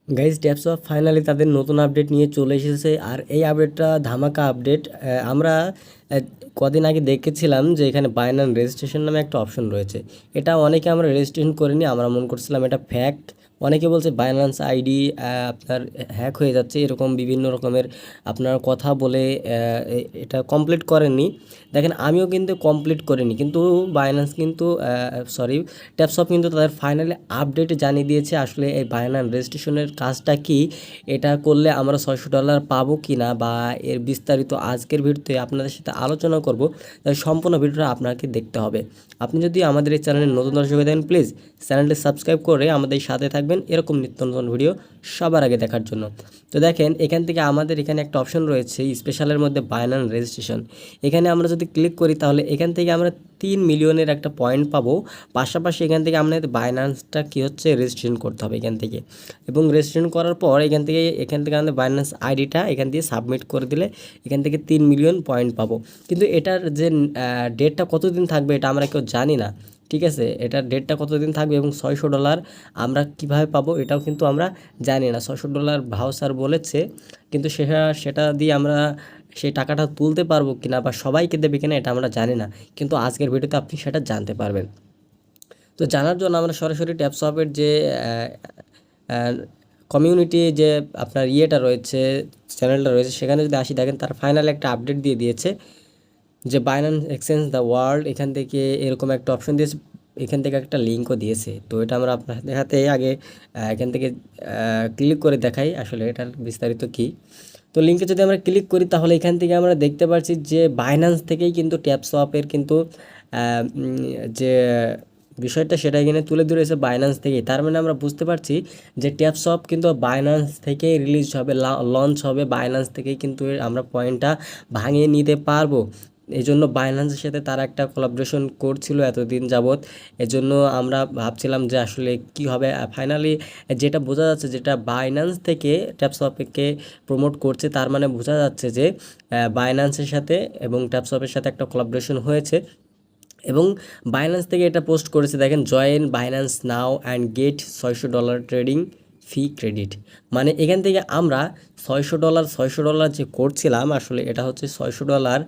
Guys ট্যাপসপ finally তাদের নতুন update নিয়ে চলে এসেছে। আর এই আপডেটটা ধামাকা আপডেট। আমরা কদিন আগে দেখেছিলাম যে এখানে বাইনান্স রেজিস্ট্রেশন নামে একটা অপশন রয়েছে। এটা অনেকে আমরা রেজিস্ট্রেশন করিনি, আমরা মনে করছিলাম এটা ফ্যাক্ট। অনেকে বলছে বাইনান্স আইডি আপনার হ্যাক হয়ে যাচ্ছে, এরকম বিভিন্ন রকমের আপনার কথা বলে এটা কমপ্লিট করেননি। দেখেন আমিও কিন্তু কমপ্লিট করিনি, কিন্তু বাইনান্স কিন্তু সরি ট্যাপসপ কিন্তু তাদের ফাইনালি আপডেটে জানিয়ে দিয়েছে আসলে এই বাইনান্স রেজিস্ট্রেশনের কাজটা কি, এটা করলে আমরা $600 পাবো কি না, বা এর বিস্তারিত আজকের ভিডিওতে আপনাদের সাথে আলোচনা করব। তাই সম্পূর্ণ ভিডিওটা আপনাকে দেখতে হবে। আপনি যদি আমাদের এই চ্যানেলে নতুন দর্শক হয়ে থাকেন, প্লিজ চ্যানেলটি সাবস্ক্রাইব করে আমাদের সাথে থাকবেন এরকম নিত্য নতুন ভিডিও সবার আগে দেখার জন্য। তো দেখেন এখান থেকে আমাদের এখানে একটা অপশন রয়েছে স্পেশালের মধ্যে বাইনান্স রেজিস্ট্রেশন। এখানে আমরা যদি ক্লিক করি তাহলে এখান থেকে আমরা 3 মিলিয়নের একটা পয়েন্ট পাবো। পাশাপাশি এখান থেকে আমাদের বাইনান্সটা কী হচ্ছে রেজিস্ট্রেশন করতে হবে এখান থেকে, এবং রেজিস্ট্রেশন করার পর এখান থেকে আমাদের বাইনান্স আইডিটা এখান দিয়ে সাবমিট করে দিলে এখান থেকে 3 মিলিয়ন পয়েন্ট পাবো। কিন্তু এটার যে ডেটটা কতদিন থাকবে এটা আমরা কেউ জানি না। ঠিক আছে, এটার ডেটটা কতদিন থাকবে এবং $600 আমরা কিভাবে পাবো এটাও কিন্তু আমরা জানি না। $600 ভাউচার বলেছে, কিন্তু সেটা দিয়ে আমরা সেই টাকাটা তুলতে পারবো কিনা বা সবাইকে দেবে কিনা এটা আমরা জানি না, কিন্তু আজকের ভিডিওতে আপনি সেটা জানতে পারবেন। তো জানার জন্য আমরা সরাসরি ট্যাপসপের যে কমিউনিটি যে আপনার ইয়েটা রয়েছে, চ্যানেলটা রয়েছে, সেখানে যদি আসি দেখেন তার ফাইনাল একটা আপডেট দিয়ে দিয়েছে যে বাইনান্স এক্সচেঞ্জ দ্য ওয়ার্ল্ড, এখান থেকে এরকম একটা অপশন দিয়েছে, এখান থেকে একটা লিঙ্কও দিয়েছে। তো এটা আমরা আপনাদের হাতে আগে এখান থেকে ক্লিক করে দেখাই আসলে এটার বিস্তারিত কী। তো লিঙ্কে যদি আমরা ক্লিক করি তাহলে এখান থেকে আমরা দেখতে পাচ্ছি যে বাইনান্স থেকেই কিন্তু ট্যাপসপের কিন্তু যে বিষয়টা সেটা এখানে তুলে ধরেছে বাইনান্স থেকেই। তার মানে আমরা বুঝতে পারছি যে ট্যাপসপ কিন্তু বাইনান্স থেকেই রিলিজ হবে, লঞ্চ হবে বাইনান্স থেকেই, কিন্তু আমরা পয়েন্টটা ভাঙিয়ে নিতে পারবো। এই জন্য বাইনান্সের সাথে তারা একটা কোলাবোরেশন করছিল এতদিন যাবৎ। এজন্য আমরা ভাবছিলাম যে আসলে কি হবে। ফাইনালি যেটা বোঝা যাচ্ছে, যেটা বাইনান্স থেকে ট্যাপসপকে প্রমোট করছে, তার মানে বোঝা যাচ্ছে যে বাইনান্সের সাথে এবং ট্যাপসপের সাথে একটা কোলাবোরেশন হয়েছে। এবং বাইনান্স থেকে এটা পোস্ট করেছে, দেখেন join Binance now and get $600 trading fee credit. মানে এখান থেকে আমরা $600 যে করছিলাম, আসলে এটা হচ্ছে $600,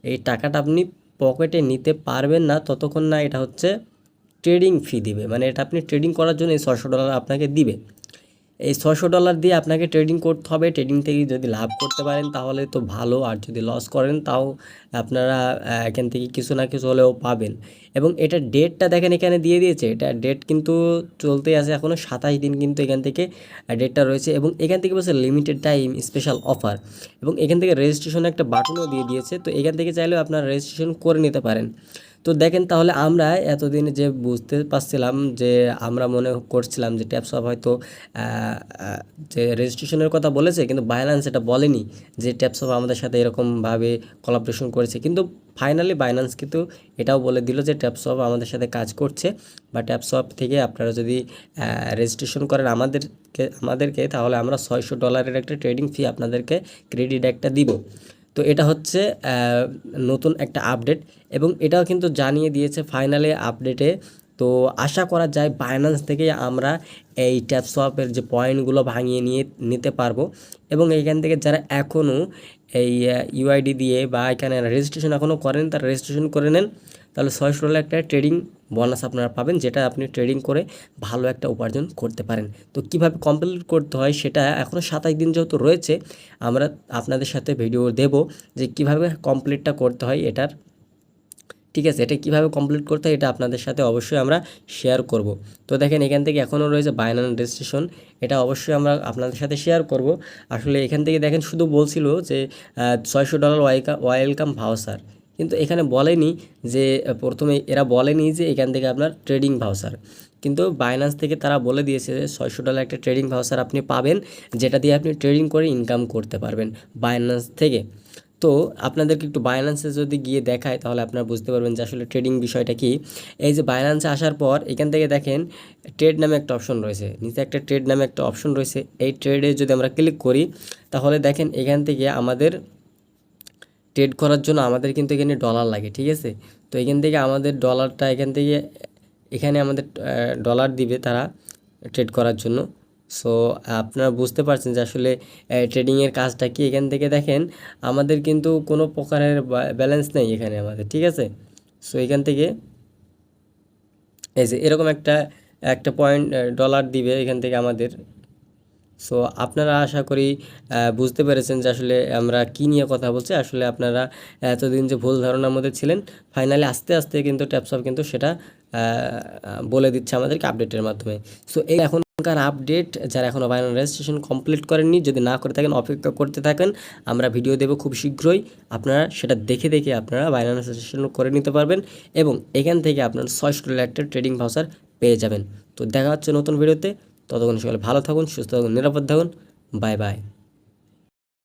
এই টাকাটা আপনি পকেটে নিতে পারবেন না ততক্ষণ না এটা হচ্ছে ট্রেডিং ফি দিবে। মানে এটা আপনি ট্রেডিং করার জন্য এই $600 আপনাকে দিবে। এই $600 দিয়ে আপনাকে ট্রেডিং করতে হবে। ট্রেডিং থেকে যদি লাভ করতে পারেন তাহলে তো ভালো, আর যদি লস করেন তাও আপনারা এখান থেকে কিছু না কিছু হলেও পাবেন। এবং এটার ডেটটা দেখেন এখানে দিয়ে দিয়েছে, এটা ডেট কিন্তু চলতেই আছে এখনও 27 দিন কিন্তু এখান থেকে ডেটটা রয়েছে। এবং এখান থেকে বলছে লিমিটেড টাইম স্পেশাল অফার, এবং এখান থেকে রেজিস্ট্রেশন একটা বাটনও দিয়ে দিয়েছে। তো এখান থেকে চাইলেও আপনারা রেজিস্ট্রেশন করে নিতে পারেন। তো দেখেন তাহলে আমরা এতদিন যে বুঝতে পারছিলাম যে আমরা মনে করছিলাম যে ট্যাপসপ হয়তো যে রেজিস্ট্রেশনের কথা বলেছে, কিন্তু বাইনান্স এটা বলেনি যে ট্যাপসপ আমাদের সাথে এরকমভাবে কোলাবোরেশন করেছে। কিন্তু ফাইনালি বাইনান্স কিন্তু এটাও বলে দিল যে ট্যাপসপ আমাদের সাথে কাজ করছে, বা ট্যাপসপ থেকে আপনারা যদি রেজিস্ট্রেশন করেন আমাদেরকে তাহলে আমরা $600 একটা ট্রেডিং ফি আপনাদেরকে ক্রেডিট একটা দিব। তো এটা হচ্ছে নতুন একটা আপডেট, এবং এটাও কিন্তু জানিয়ে দিয়েছে ফাইনালি আপডেটে। তো আশা করা যায় বাইনান্স থেকে আমরা এই ট্যাপসপের যে পয়েন্টগুলো ভাঙিয়ে নিতে পারবো। এবং এইখান থেকে যারা এখনও এই ইউআইডি দিয়ে বা এখানে রেজিস্ট্রেশন এখনও করেন তারা রেজিস্ট্রেশন করে নেন, তাহলে $600 একটা ট্রেডিং বোনাস আপনারা পাবেন, যেটা আপনি ট্রেডিং করে ভালো একটা উপার্জন করতে পারেন। তো কিভাবে কমপ্লিট করতে হয় সেটা এখনও 27 দিন যেহেতু রয়েছে, আমরা আপনাদের সাথে ভিডিও দেব যে কিভাবে কমপ্লিটটা করতে হয় এটার। ঠিক আছে, এটা কীভাবে কমপ্লিট করতে হয় এটা আপনাদের সাথে অবশ্যই আমরা শেয়ার করব। তো দেখেন এখান থেকে এখনও রয়েছে বাইনান্স রেজিস্ট্রেশন, এটা অবশ্যই আমরা আপনাদের সাথে শেয়ার করব। আসলে এখান থেকে দেখেন শুধু বলছিল যে $600 ওয়েলকাম ভাউচার, কিন্তু এখানে বলেনি যে প্রথমে এরা বলেনি যে এখান থেকে আপনার ট্রেডিং ভাউচার, কিন্তু বাইনান্স থেকে তারা বলে দিয়েছে যে $600 একটা ট্রেডিং ভাউচার আপনি পাবেন, যেটা দিয়ে আপনি ট্রেডিং করে ইনকাম করতে পারবেন বাইনান্স থেকে। তো আপনাদেরকে একটু বাইনান্সে যদি গিয়ে দেখায় তাহলে আপনারা বুঝতে পারবেন যে আসলে ট্রেডিং বিষয়টা কি। এই যে বাইনান্সে আসার পর এখান থেকে দেখেন ট্রেড নামে একটা অপশন রয়েছে, নিচে একটা ট্রেড নামে একটা অপশন রয়েছে। এই ট্রেডে যদি আমরা ক্লিক করি তাহলে দেখেন এখান থেকে আমাদের ট্রেড করার জন্য আমাদের কিন্তু এখানে ডলার লাগে। ঠিক আছে, তো এখান থেকে আমাদের ডলারটা এখানে আমাদের ডলার দিবে তারা ট্রেড করার জন্য। সো আপনারা বুঝতে পারছেন যে আসলে ট্রেডিংয়ের কাজটা কি। এখান থেকে দেখেন আমাদের কিন্তু কোনো প্রকারের ব্যালেন্স নেই এখানে আমাদের, ঠিক আছে। সো এখান থেকে এই যে এরকম একটা একটা পয়েন্ট ডলার দিবে এখান থেকে আমাদের। সো আপনারা আশা করি বুঝতে পেরেছেন যে আসলে আমরা কী নিয়ে কথা বলছি। আসলে আপনারা এতদিন যে ভুল ধারণার মধ্যে ছিলেন, ফাইনালি আস্তে আস্তে কিন্তু ট্যাপসপ কিন্তু সেটা বলে দিচ্ছে আমাদেরকে আপডেটের মাধ্যমে। সো এই এখনকার আপডেট, যারা এখনও বাইনান্স রেজিস্ট্রেশন কমপ্লিট করেননি, যদি না করে থাকেন অপেক্ষা করতে থাকেন, আমরা ভিডিও দেবো খুব শীঘ্রই। আপনারা সেটা দেখে দেখে আপনারা বাইনান্স রেজিস্ট্রেশন করে নিতে পারবেন এবং এখান থেকে আপনার $6 একটা ট্রেডিং ভাউচার পেয়ে যাবেন। তো দেখা হচ্ছে নতুন ভিডিওতে। ততক্ষণ সকালে ভালো থাকুন, সুস্থ থাকুন, নিরাপদ থাকুন। Bye bye.